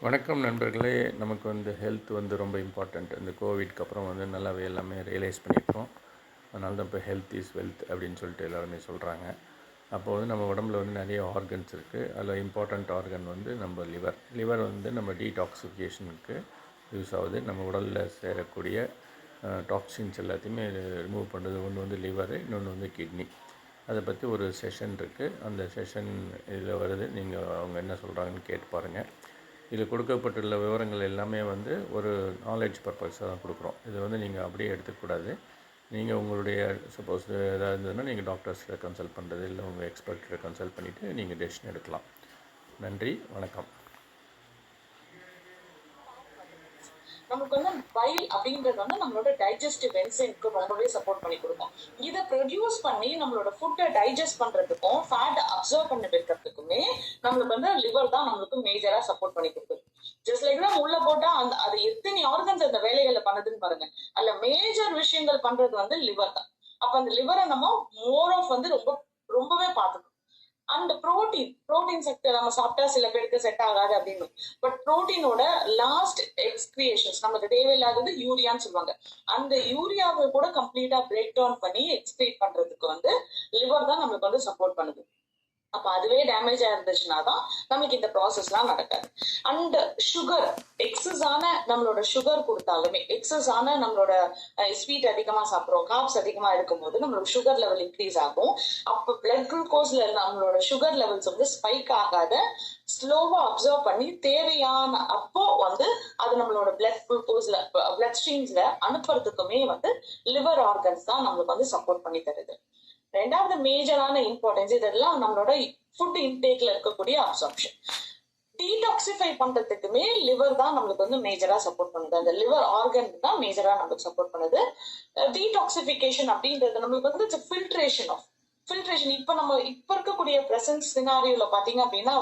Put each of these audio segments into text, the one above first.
வணக்கம் நண்பர்களே. நமக்கு ஹெல்த் ரொம்ப இம்பார்ட்டண்ட். இந்த கோவிட்க்கு அப்புறம் நல்லாவே எல்லாமே ரியலைஸ் பண்ணியிருக்கோம். அதனால தான் இப்போ ஹெல்த் இஸ் வெல்த் அப்படின்னு சொல்லிட்டு எல்லாருமே சொல்கிறாங்க. அப்போது நம்ம உடம்புல நிறைய ஆர்கன்ஸ் இருக்குது. அதில் இம்பார்ட்டண்ட் ஆர்கன் நம்ம லிவர் நம்ம டீடாக்சிஃபிகேஷனுக்கு யூஸ் ஆகுது. நம்ம உடலில் சேரக்கூடிய டாக்ஸின்ஸ் எல்லாத்தையுமே ரிமூவ் பண்ணுறது. ஒன்று லிவரு, இன்னொன்று கிட்னி. அதை பற்றி ஒரு செஷன் இருக்குது. அந்த செஷன் இதில் வருது. நீங்கள் அவங்க என்ன சொல்கிறாங்கன்னு கேட்டு பாருங்கள். இதில் கொடுக்கப்பட்டுள்ள விவரங்கள் எல்லாமே ஒரு நாலேஜ் பர்பஸாக தான் கொடுக்குறோம். இதை நீங்கள் அப்படியே எடுத்துக்கூடாது. நீங்கள் உங்களுடைய சப்போஸ் ஏதாவது இருந்ததுன்னா நீங்கள் டாக்டர்ஸில் கன்சல்ட் பண்ணுறது, இல்லை உங்கள் எக்ஸ்பர்ட்டை கன்சல்ட் பண்ணிவிட்டு நீங்கள் டெசிஷன் எடுக்கலாம். நன்றி, வணக்கம். நமக்கு பைல் அப்படின்றது நம்மளோட டைஜஸ்டிவ் என்சைம்க்கு ரொம்பவே சப்போர்ட் பண்ணி கொடுக்கும். இதை ப்ரொடியூஸ் பண்ணி நம்மளோட ஃபுட்டை டைஜஸ்ட் பண்றதுக்கும் ஃபேட் அப்சர்வ் பண்ணி வைக்கிறதுக்குமே நம்மளுக்கு லிவர் தான் நம்மளுக்கு மேஜரா சப்போர்ட் பண்ணி கொடுக்குது. ஜஸ்ட் லைக் தான் உள்ள போட்டா அது எத்தனை ஆர்கன்ஸ் அந்த வேலைகளை பண்ணுதுன்னு பாருங்க. அதுல மேஜர் விஷயங்கள் பண்றது லிவர் தான். அப்ப அந்த லிவரை நம்ம மோர் ஆஃப் ரொம்பவே பார்த்துக்கணும். அந்த புரோட்டீன் செக்டர் நம்ம சாப்பிட்டா சில பேருக்கு செட் ஆகாது அப்படின்னு. பட் புரோட்டீனோட லாஸ்ட் எக்ஸ்கிரியேஷன்ஸ் நமக்கு தேவையில்லாதது யூரியான்னு சொல்லுவாங்க. அந்த யூரியாவை கூட கம்ப்ளீட்டா பிரேக் டவுன் பண்ணி எக்ஸ்கிரீட் பண்றதுக்கு லிவர் தான் நம்மளுக்கு சப்போர்ட் பண்ணுது. அப்ப அதுவே டேமேஜ் ஆயிருந்துச்சுன்னா தான் நமக்கு இந்த ப்ராசஸ் எல்லாம் நடக்காது. அண்ட் சுகர் எக்ஸஸான நம்மளோட சுகர் கொடுத்தாலுமே, எக்ஸஸான நம்மளோட ஸ்வீட் அதிகமா சாப்பிடுறோம், கார்ப்ஸ் அதிகமா இருக்கும்போது நம்மளோட சுகர் லெவல் இன்க்ரீஸ் ஆகும். அப்ப பிளட் குளுக்கோஸ்ல நம்மளோட சுகர் லெவல்ஸ் ஸ்பைக் ஆகாத ஸ்லோவா அப்சர்வ் பண்ணி தேவையான அப்போ அது நம்மளோட பிளட் குளுக்கோஸ்ல பிளட் ஸ்ட்ரீம்ஸ்ல அனுப்புறதுக்குமே லிவர் ஆர்கன்ஸ் தான் நம்மளுக்கு சப்போர்ட் பண்ணி தருது. ரெண்டாவது மேஜரான இம்பார்ட்டன்ஸ் இதெல்லாம் நம்மளோட ஃபுட் இன்டேக்ல இருக்கக்கூடிய அப்சார்ப்ஷன். டீடாக்சிஃபை பண்றதுக்குமே லிவர் தான் நம்மளுக்கு மேஜரா சப்போர்ட் பண்ணுது. அந்த லிவர் ஆர்கன் தான் மேஜரா நம்மளுக்கு சப்போர்ட் பண்ணுது. டீடாக்சிஃபிகேஷன் அப்படின்றது நம்மளுக்கு ஃபில்ட்ரேஷன். இப்ப இருக்கக்கூடிய பிரசன்ட் சினாரியோல பாத்தீங்க அப்படின்னா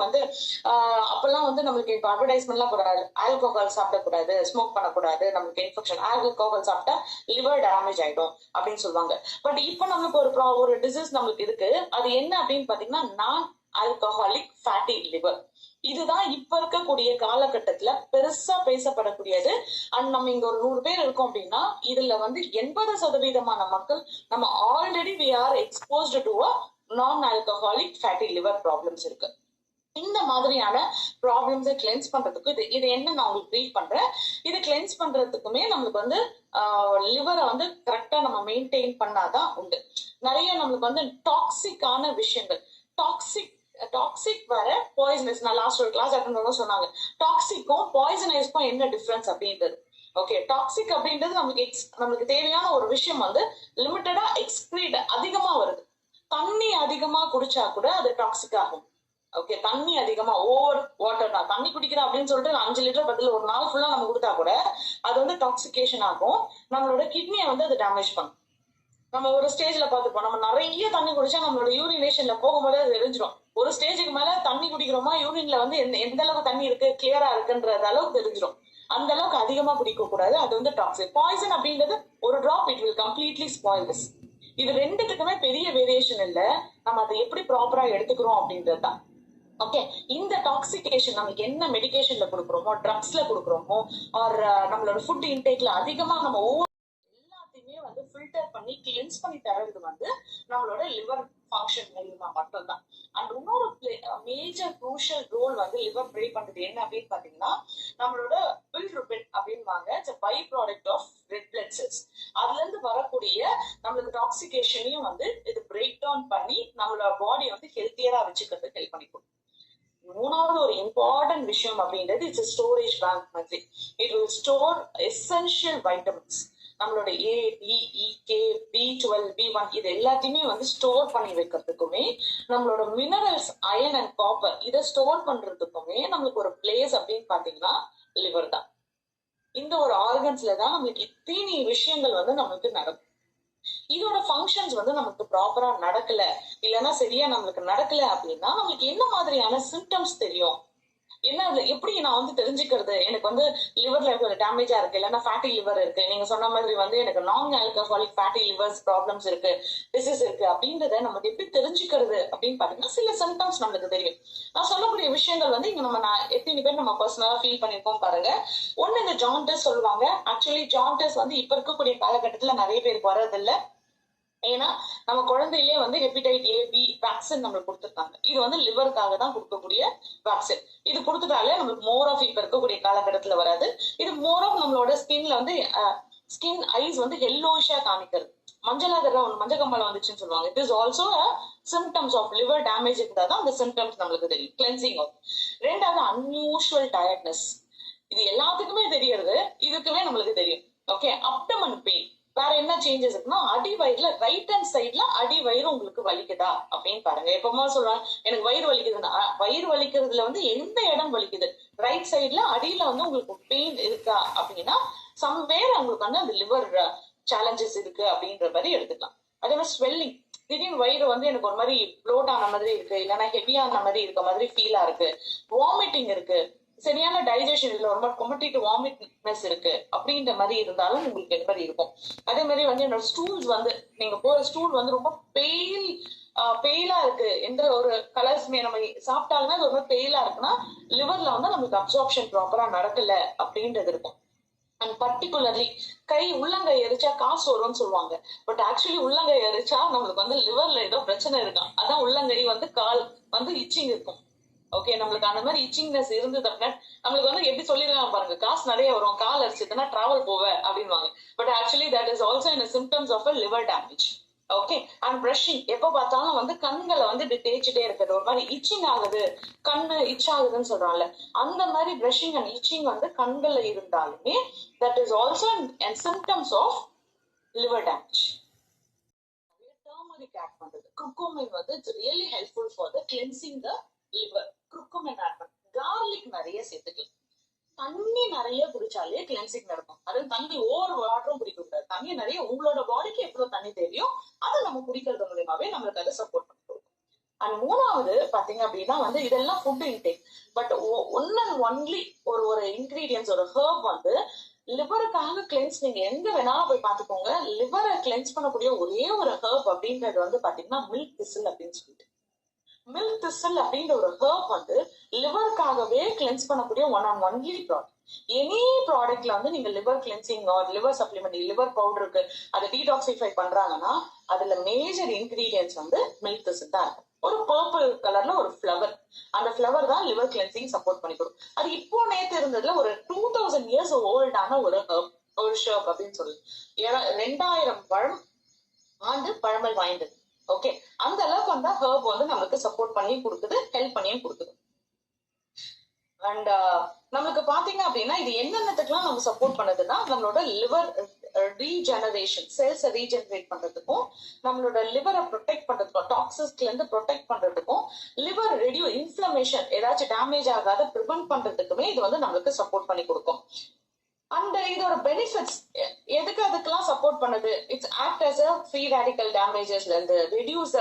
அப்பெல்லாம் நம்மளுக்கு இப்ப அட்வர்டைஸ்மெண்ட்லாம் கூடாது, ஆல்கோஹால் சாப்பிடக்கூடாது, ஸ்மோக் பண்ணக்கூடாது, நம்மளுக்கு இன்ஃபெக்ஷன், ஆல்கோஹால் சாப்பிட்டா லிவர் டேமேஜ் ஆயிடும் அப்படின்னு சொல்லுவாங்க. பட் இப்ப நம்மளுக்கு ஒரு டிசீஸ் நம்மளுக்கு இருக்கு. அது என்ன அப்படின்னு பாத்தீங்கன்னா நான் ஆல்கஹாலிக் ஃபேட்டி லிவர். இதுதான் இப்ப இருக்கக்கூடிய காலகட்டத்துல பெருசா பேசப்படக்கூடியது. அண்ட் நம்ம இங்க ஒரு 100 பேர் இருக்கோம் அப்படின்னா இதுல 80% மக்கள் நம்ம already we are exposed to a non alcoholic fatty liver problems இருக்கு. இந்த மாதிரியான ப்ராப்ளம்ஸை கிளென்ஸ் பண்றதுக்கு இது என்ன நான் உங்களுக்கு ப்ரீஃப் பண்றேன். இது கிளென்ஸ் பண்றதுக்குமே நம்மளுக்கு லிவரை கரெக்டா நம்ம மெயின்டைன் பண்ணாதான் உண்டு. நிறைய நம்மளுக்கு டாக்ஸிக்கான விஷயங்கள், டாக்ஸிக் வேற பாய்சனஸ். நான் லாஸ்ட் ஒரு கிளாஸ் அட்டெண்ட் பண்ண சொன்னாங்க டாக்ஸிக்கும் பாய்சனைஸ்க்கும் என்ன டிஃபரன்ஸ் அப்படின்றது. ஓகே, டாக்ஸிக் அப்படின்றது நம்மளுக்கு தேவையான ஒரு விஷயம் லிமிட்டடா எக்ஸ்கிரீட் அதிகமா வருது. தண்ணி அதிகமா குடிச்சா கூட அது டாக்ஸிக் ஆகும். ஓகே, தண்ணி அதிகமா ஓவர் வாட்டர், நான் தண்ணி குடிக்கிறேன் அப்படின்னு சொல்லிட்டு 5 லிட்டர் பதில் ஒரு நாள் ஃபுல்லா நம்ம கொடுத்தா கூட அது டாக்ஸிகேஷன் ஆகும். நம்மளோட கிட்னியை அது டேமேஜ் பண்ணும். நம்ம ஒரு ஸ்டேஜ்ல பாத்துப்போம், நம்ம நிறைய தண்ணி குடிச்சா நம்மளோட யூரினேஷன்ல போகும்போது அது தெரிஞ்சிடும். ஒரு ஸ்டேஜுக்கு மேல தண்ணி குடிக்கிறோமா, யூரின்ல எந்த அளவுக்கு தண்ணி இருக்கு, கிளியரா இருக்குன்றது அளவுக்கு தெரிஞ்சிடும். அந்த அளவுக்கு அதிகமா குடிக்க கூடாது. அது டாக்ஸிக். பாய்சன் அப்படின்றது ஒரு drop, it will completely spoil this. இது ரெண்டுத்துக்குமே பெரிய வேரியேஷன் இல்ல, நம்ம அதை எப்படி ப்ராப்பரா எடுத்துக்கிறோம் அப்படின்றதுதான். ஓகே, இந்த டாக்ஸிகேஷன் நமக்கு என்ன மெடிகேஷன்ல கொடுக்குறோமோ, ட்ரக்ஸ்ல கொடுக்குறோமோ, ஆர் நம்மளோட ஃபுட் இன்டேக்ல அதிகமா நம்ம எல்லாத்தையுமே ஃபில்டர் பண்ணி கிளென்ஸ் பண்ணி தரது நம்மளோட லிவர் ஃபங்க்ஷன் மூலமா மட்டும்தான். அண்ட் இன்னொரு major crucial role liver play பண்றது என்ன அப்படின்னு பாத்தீங்கன்னா நம்மளோட பில்ருபின் அப்படின்வாங்க, by product of red blood cells. அதுல இருந்து வரக்கூடிய நம்மளுக்கு டாக்ஸிகேஷனையும் இது பிரேக் டவுன் பண்ணி நம்மளோட பாடி ஹெல்த்தியரா வச்சுக்கிறதுக்கு ஹெல்ப் பண்ணி கொடுக்கும். மூணாவது ஒரு இம்பார்ட்டன்ட் விஷயம் அப்படின்றது இட்ஸ் ஸ்டோரேஜ் பேங்க் மாதிரி. It will store essential vitamins. நம்மளோட A, D, E, K, B12, B1 இது எல்லாத்தையுமே ஸ்டோர் பண்ணி வைக்கிறதுக்குமே, நம்மளோட மினரல்ஸ் அயன் அண்ட் காப்பர் இதை ஸ்டோர் பண்றதுக்குமே நம்மளுக்கு ஒரு பிளேஸ் அப்படின்னு பாத்தீங்கன்னா லிவர் தான். இந்த ஒரு ஆர்கன்ஸ்ல தான் நம்மளுக்கு இத்தனை விஷயங்கள் நம்மளுக்கு நடக்கும். இதோட ஃபங்க்ஷன்ஸ் நமக்கு ப்ராப்பரா நடக்கல, இல்லைன்னா சரியா நம்மளுக்கு நடக்கல அப்படின்னா நம்மளுக்கு என்ன மாதிரியான சிம்டம்ஸ் தெரியும், என்ன அது எப்படி நான் வந்து தெரிஞ்சுக்கிறது எனக்கு வந்து லிவர்ல டேமேஜா இருக்கு, இல்லைன்னா ஃபேட்டி லிவர் இருக்கு, நீங்க சொன்ன மாதிரி வந்து எனக்கு நான் ஆல்கஹாலிக் ஃபேட்டி லிவர்ஸ் ப்ராப்ளம்ஸ் இருக்கு, டிசீஸ் இருக்கு அப்படின்றத நமக்கு எப்படி தெரிஞ்சுக்கிறது அப்படின்னு பாத்தீங்கன்னா சில சிம்டம்ஸ் நம்மளுக்கு தெரியும். நான் சொல்லக்கூடிய விஷயங்கள் வந்து இங்க நான் எத்தனை பேர் நம்ம பர்சனலா ஃபீல் பண்ணிருக்கோம் பாருங்க. ஒண்ணு இந்த ஜாண்டிஸ் சொல்லுவாங்க. ஆக்சுவலி ஜாண்டிஸ் வந்து இப்ப இருக்கக்கூடிய காலகட்டத்துல நிறைய பேருக்கு வர்றதில்ல. ஏன்னா நம்ம குழந்தையிலே வந்து ஹெப்படைட் ஏ பி வேக்சின் நம்மளுக்கு கொடுத்துருக்காங்க. இது வந்து லிவருக்காக தான் கொடுக்கக்கூடிய வேக்சின். இது கொடுத்துட்டாலே நம்மளுக்கு மோர் ஆஃப் இப்ப இருக்கக்கூடிய காலகட்டத்துல வராது. இது மோர் ஆஃப் நம்மளோட ஸ்கின்ல வந்து ஸ்கின் ஐஸ் வந்து எல்லோஷா காமிக்கிறது. மஞ்சளாக மஞ்சள் கம்மால வந்துச்சுன்னு சொல்லுவாங்க. It is also symptoms of liver damage இருந்தா தான் அந்த சிம்டம்ஸ் நம்மளுக்கு தெரியும். Cleansing of. ரெண்டாவது அன்யூஷுவல் டயர்ட்னஸ். இது எல்லாத்துக்குமே தெரியறது, இதுக்குமே நம்மளுக்கு தெரியும். Okay, abdomen pain. வேற என்ன சேஞ்சஸ் இருக்குன்னா அடி வயிறுல ரைட் ஹேண்ட் சைட்ல அடி வயிறு உங்களுக்கு வலிக்குதா அப்படின்னு பாருங்க. எப்பமா சொல்லுவாங்க எனக்கு வயிறு வலிக்குதுன்னா, வயிறு வலிக்கிறதுல வந்து எந்த இடம் வலிக்குது, ரைட் சைட்ல அடியில வந்து உங்களுக்கு பெயின் இருக்கா அப்படின்னா சம்வேர் உங்களுக்கு வந்து அந்த லிவர் சேலஞ்சஸ் இருக்கு அப்படின்ற மாதிரி எடுத்துக்கலாம். அதே மாதிரி ஸ்வெல்லிங். திடீர்னு வயிறு வந்து எனக்கு ஒரு மாதிரி ப்ளோட் ஆன மாதிரி இருக்கு, இல்லைன்னா ஹெவியான மாதிரி இருக்க மாதிரி ஃபீலா இருக்கு, வாமிட்டிங் இருக்கு, சரியான டைஜஷன் இல்ல, ரொம்ப கொமட்டிட்டு வாமிட்னஸ் இருக்கு அப்படின்ற மாதிரி இருந்தாலும் உங்களுக்கு இந்த மாதிரி இருக்கும். அதே மாதிரி வந்து என்னோட ஸ்டூல்ஸ் வந்து நீங்க போற ஸ்டூல் வந்து ரொம்ப பெயிலா இருக்கு, எந்த ஒரு கலர்ஸ்மே நம்ம சாப்பிட்டாலுமே அது ரொம்ப பெயிலா இருக்குன்னா லிவர்ல வந்து நமக்கு அப்சார்ப்ஷன் ப்ராப்பரா நடக்கல அப்படின்றது இருக்கும். அண்ட் பர்டிகுலர்லி உள்ளங்கை எரிச்சா காசு வரும்னு சொல்லுவாங்க. பட் ஆக்சுவலி உள்ளங்கை எரிச்சா நம்மளுக்கு வந்து லிவர்ல ஏதோ பிரச்சனை இருக்கும். அதான் உள்ளங்கை வந்து கால் வந்து இச்சிங் இருக்கும். ஓகே, நம்மளுக்கு அந்த மாதிரி இச்சிங்னஸ் இருந்தது அப்படின்னா நம்மளுக்கு வந்து எப்படி சொல்லிருக்காங்க பாருங்க, காசு நிறைய வரும், கால் அரிச்சதுன்னா டிராவல் போவ அப்படின்வாங்க. But actually that is also in symptoms of a liver damage. Okay, and brushing. எப்ப பார்த்தாலும் வந்து கண்களை வந்து இப்படி தேய்ச்சிட்டே இருக்கிறது, ஒரு மாதிரி இச்சிங் ஆகுது, கண்ணு இச் ஆகுதுன்னு சொல்றாங்கல்ல, அந்த மாதிரி பிரஷிங் அண்ட் இச்சிங் வந்து கண்கள்ல இருந்தாலுமே that is also and symptoms of liver damage. Turmeric add பண்றது, குர்குமின் வந்து it's really helpful for the cleansing the liver. Curcumin add பண்ண, கார்லிக் நிறைய சேர்த்துக்கலாம். தண்ணி நிறைய குடிச்சாலே கிளென்சிங் நடக்கும். அதாவது தண்ணி ஓவர் வாட்டரும் குடிக்க கூடாது. தண்ணி நிறைய உங்களோட பாடிக்கு எவ்வளவு தண்ணி தேவையோ அதை நம்ம குடிக்கிறது மூலியமாவே நம்மளுக்கு அதை சப்போர்ட் பண்ணி கொடுக்கும். அண்ட் மூணாவது பாத்தீங்க அப்படின்னா வந்து இதெல்லாம் food intake. But one and only ஒரு இன்கிரீடியன்ஸ், ஒரு ஹர்ப் வந்து லிவருக்காக கிளென்ஸ் நீங்க எங்க வேணாலும் போய் பாத்துக்கோங்க. லிவரை கிளென்ஸ் பண்ணக்கூடிய ஒரே ஒரு ஹர்ப் அப்படின்றது வந்து பாத்தீங்கன்னா மில்க் திசில் அப்படின்னு சொல்லிட்டு. மில்க் திசில் அப்படின்ற ஒரு ஹர்ப் வந்து லிவருக்காகவே கிளென்ஸ் பண்ணக்கூடிய one and only product. Any ப்ராடக்ட்ல வந்து நீங்க liver cleansing or liver supplement, liver பவுடருக்கு அதை டீடாக்சிஃபை பண்றாங்கன்னா அதுல மேஜர் இன்கிரீடியன்ஸ் வந்து மில்க் திசில் தான் இருக்கும். ஒரு பர்பிள் கலர்ல ஒரு ஃபிளவர், அந்த ஃபிளவர் தான் லிவர் கிளென்சிங் சப்போர்ட் பண்ணி கொடுக்கும். அது இப்போ நேத்து இருந்ததுல ஒரு 2000 இயர்ஸ் ஓல்டான ஒரு ஹர்ப், ஒரு ஷர்ப் அப்படின்னு சொல்லி 2000 ஆண்டு பழமை வாய்ந்தது. ஓகே, அந்த அளவுக்கு வந்து ஹர்ப் வந்து நமக்கு சப்போர்ட் பண்ணி கொடுக்குது, ஹெல்ப் பண்ணியும் கொடுக்குது. அண்ட் நமக்கு பாத்தீங்க அப்படின்னா இது என்னென்னத்துக்குலாம் நம்ம சப்போர்ட் பண்ணுதுன்னா நம்மளோட லிவர் ரீஜெனரேஷன், செல்ஸை ரீஜெனரேட் பண்றதுக்கும், நம்மளோட லிவரை ப்ரொடெக்ட் பண்றதுக்கும், டாக்ஸிஸ்ல இருந்து ப்ரொடெக்ட் பண்றதுக்கும், லிவர் இன்ஃப்ளமேஷன் ஏதாச்சும் டேமேஜ் ஆகாத ப்ரிவென்ட் பண்றதுக்குமே இது வந்து நம்மளுக்கு சப்போர்ட் பண்ணி கொடுக்கும். அண்ட் இதோட பெனிஃபிட்ஸ் எதுக்கு அதுக்கெல்லாம் சப்போர்ட் பண்ணுது? It's act as a free radical டேமேஜஸ்ல இருந்து ரெடியூஸ்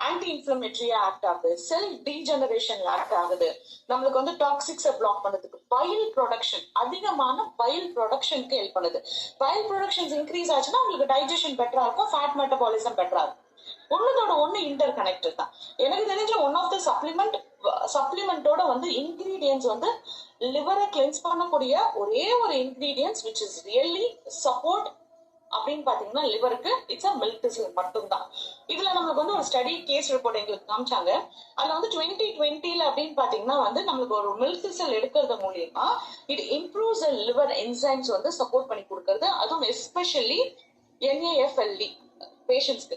ஆன்டி இன்ஃப்ளமேட்டரியா ஆக்ட் ஆகுது, செல் டீஜெனரேஷன்ல ஆக்ட் ஆகுது, நம்மளுக்கு வந்து டாக்ஸிக்ஸை பிளாக் பண்ணதுக்கு, பைல் ப்ரொடக்ஷன், அதிகமான பைல் ப்ரொடக்ஷனுக்கு ஹெல்ப் பண்ணுது. பைல் ப்ரொடக்ஷன்ஸ் இன்க்ரீஸ் ஆச்சுன்னா உங்களுக்கு டைஜஷன் பெட்டரா இருக்கும், ஃபேட் மெட்டபாலிசம் பெட்டரா இருக்கும். ஒன்னதோட ஒண்ணு இன்டர் கனெக்டட் தான். எனக்கு தெரிஞ்ச ஒன் ஆஃப் த சப்ளிமெண்டோட வந்து இன்கிரீடியன்ஸ் வந்து லிவரை கிளென்ஸ் பண்ணக்கூடிய ஒரே ஒரு ingredients which is really support அப்படின்னு பாத்தீங்கன்னா லிவருக்கு இட்ஸ் அ மில்க் திசில் மட்டும்தான். இதுல நம்மளுக்கு வந்து ஒரு ஸ்டடி கேஸ் ரிப்போர்ட் எங்களுக்கு காமிச்சாங்க. அதுல வந்து 2020 அப்படின்னு பாத்தீங்கன்னா வந்து நம்மளுக்கு ஒரு மில்க் திசில் எடுக்கிறது மூலியமா இட் இம்ப்ரூவ்ஸ் லிவர் என்சைம்ஸ் வந்து சப்போர்ட் பண்ணி கொடுக்கறது. அதுவும் எஸ்பெஷலி NAFLD பேஷண்ட்ஸ்க்கு.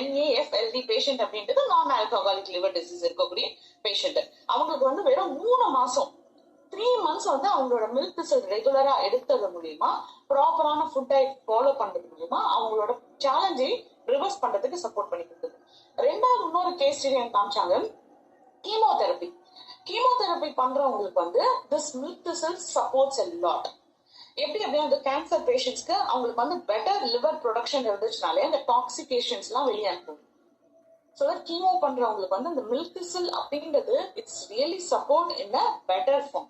NAFLD பேஷண்ட் அப்படின்றது நான் ஆல்கஹாலிக் லிவர் டிசீஸ் இருக்கக்கூடிய பேஷண்ட். அவங்களுக்கு வந்து வெறும் 3 மாசம் 3 months வந்து அவங்களோட மில்க் திசில் ரெகுலரா எடுக்கிறது மூலியமா, ப்ராப்பரான ஃபுட் டயட் ஃபாலோ பண்றது மூலியமா அவங்களோட சேலஞ்சை ரிவர்ஸ் பண்றதுக்கு சப்போர்ட் பண்ணி கொடுக்குது. ரெண்டாவது இன்னொரு கேஸ் ஸ்டடி காமிச்சாங்க, கீமோதெரபி பண்றவங்களுக்கு வந்து this milk thistle supports a lot. எப்படி அப்படின்னா அந்த கேன்சர் பேஷண்ட்ஸ்க்கு அவங்களுக்கு வந்து பெட்டர் லிவர் ப்ரொடக்ஷன் இருந்துச்சுனாலே அந்த டாக்ஸிகேஷன்ஸ் எல்லாம் வெளியே அனுப்பும். ஸோ தட் கீமோ பண்றவங்களுக்கு வந்து இந்த மில்க் திசில் அப்படின்றது it's really support in a better form.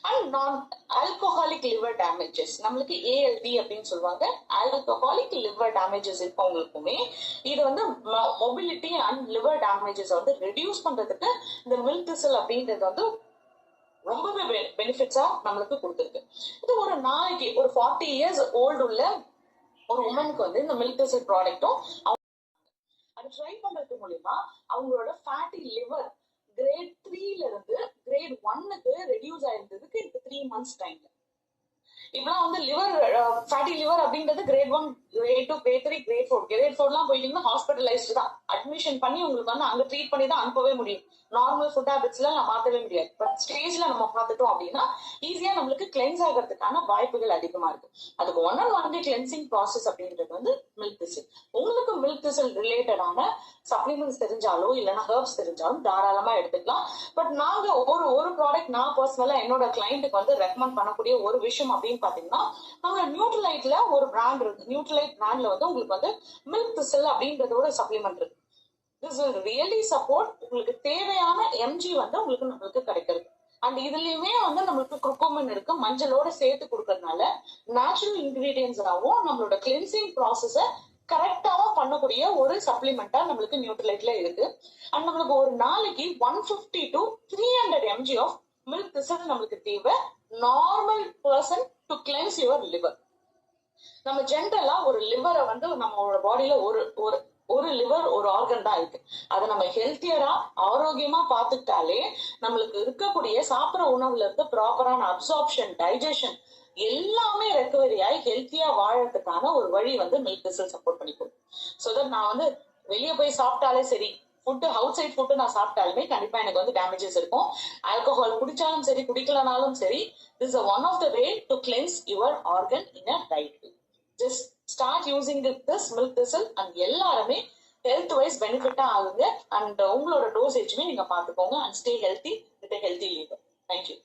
And non alcoholic liver damages, நம்மளுக்கு ALD அப்படின்னு சொல்லுவாங்க, ஆல்கஹாலிக் லிவர் டேமேஜஸ் இருக்கவங்களுக்குமே இது வந்து மொபிலிட்டி அண்ட் லிவர் டேமேஜஸ் வந்து ரெடியூஸ் பண்றதுக்கு இந்த மில்க் திசில் அப்படின்றது வந்து ரொம்பவே பெனிஃபிட்ஸா நம்மளுக்கு கொடுத்துருக்கு. இது ஒரு நாளைக்கு ஒரு 40 years ஓல்டு உள்ள ஒரு உமனுக்கு வந்து இந்த மில்க் திசில் ப்ராடக்ட்டும் அது ட்ரை பண்றது மூலியமா அவங்களோட ஃபேட்டி லிவர் கிரேட் 3ல இருந்து கிரேட் 1க்கு ரெடியூஸ் ஆயிருந்ததுக்கு இந்த 3 months டைம்ல. இப்பெல்லாம் வந்து லிவர் ஃபேட்டி லிவர் அப்படின்றது grade 1, grade 2, grade 3, grade 4. Grade 4 போயிட்டீங்கன்னா ஹாஸ்பிட்டலைஸ்டு தான், அட்மிஷன் பண்ணி உங்களுக்கு வந்து அங்க ட்ரீட் பண்ணி தான் அனுப்பவே முடியும். நார்மல் ஃபுட் ஹேபிட்ஸ்ல நம்ம மாத்தவே முடியாது. பட் ஸ்டேஜ்ல நம்ம பார்த்துட்டோம் அப்படின்னா ஈஸியா நம்மளுக்கு கிளென்ஸ் ஆகிறதுக்கான வாய்ப்புகள் அதிகமா இருக்கு. அதுக்கு ஒன் கிளென்சிங் ப்ராசஸ் அப்படின்றது வந்து மில்க் திசில். உங்களுக்கு மில்க் திசில் ரிலேட்டடான சப்ளிமெண்ட்ஸ் தெரிஞ்சாலோ இல்லைன்னா ஹெர்ப்ஸ் தெரிஞ்சாலும் தாராளமா எடுத்துக்கலாம். பட் நாங்க ஒரு ப்ராடக்ட் நான் பர்சனலா என்னோட கிளைண்ட்டுக்கு வந்து ரெக்கமெண்ட் பண்ணக்கூடிய ஒரு விஷயம் அப்படின்னு பாத்தீங்கன்னா, நம்ம நியூட்ரலைட்ல ஒரு பிராண்ட் இருக்கு. நியூட்ரலைட் பிராண்ட்ல வந்து உங்களுக்கு வந்து மில்க் திசில் அப்படின்றதோட சப்ளிமெண்ட் இருக்கு. This will really support உங்களுக்கு தேவையான mg வந்து நம்மளுக்கு கிடைக்கிறது. அண்ட் இதுலயுமே வந்து நம்மளுக்கு குர்குமின் இருக்கு, மஞ்சளோட சேர்த்து கொடுக்கறதுனால நேச்சுரல் இன்கிரீடியன்ஸாவும் நம்மளோட கிளென்சிங் ப்ராசஸ கரெக்டாவும் பண்ணக்கூடிய ஒரு சப்ளிமெண்டா நம்மளுக்கு நியூட்ரலைட்ல இருக்கு. அண்ட் நம்மளுக்கு ஒரு நாளைக்கு 150 to 300 mg ஆஃப் மில்க் திசில் நம்மளுக்கு தேவை, normal person to cleanse your liver. நம்ம ஜென்ரலா ஒரு லிவரை வந்து நம்மளோட பாடியில ஒரு லிவர் ஒரு ஆர்கன் தான் இருக்கு. அதை நம்ம ஹெல்த்தியரா ஆரோக்கியமா பார்த்துக்கிட்டாலே நம்மளுக்கு இருக்கக்கூடிய சாப்பிட்ற உணவுல இருந்து ப்ராப்பரான அப்சார்ப்ஷன், டைஜஷன் எல்லாமே ரெக்கவரி ஆகி ஹெல்த்தியா வாழறதுக்கான ஒரு வழி வந்து மில்க் திசில் சப்போர்ட் பண்ணி கொடுக்கும். ஸோ தட் நான் வந்து வெளியே போய் சாப்பிட்டாலே சரி, ஃபுட்டு அவுட் சைட் ஃபுட்டு நான் சாப்பிட்டாலுமே கண்டிப்பா எனக்கு வந்து டேமேஜஸ் இருக்கும். ஆல்கஹால் குடிச்சாலும் சரி குடிக்கலனாலும் சரி, this is one of the way to cleanse your organ in a right way. Just start using this milk thistle and எல்லாருமே ஹெல்த் வைஸ் பெனிஃபிட்டா ஆகுங்க. அண்ட் உங்களோட டோசேஜுமே நீங்க பாத்துக்கோங்க. And stay healthy with healthy liver. Thank you.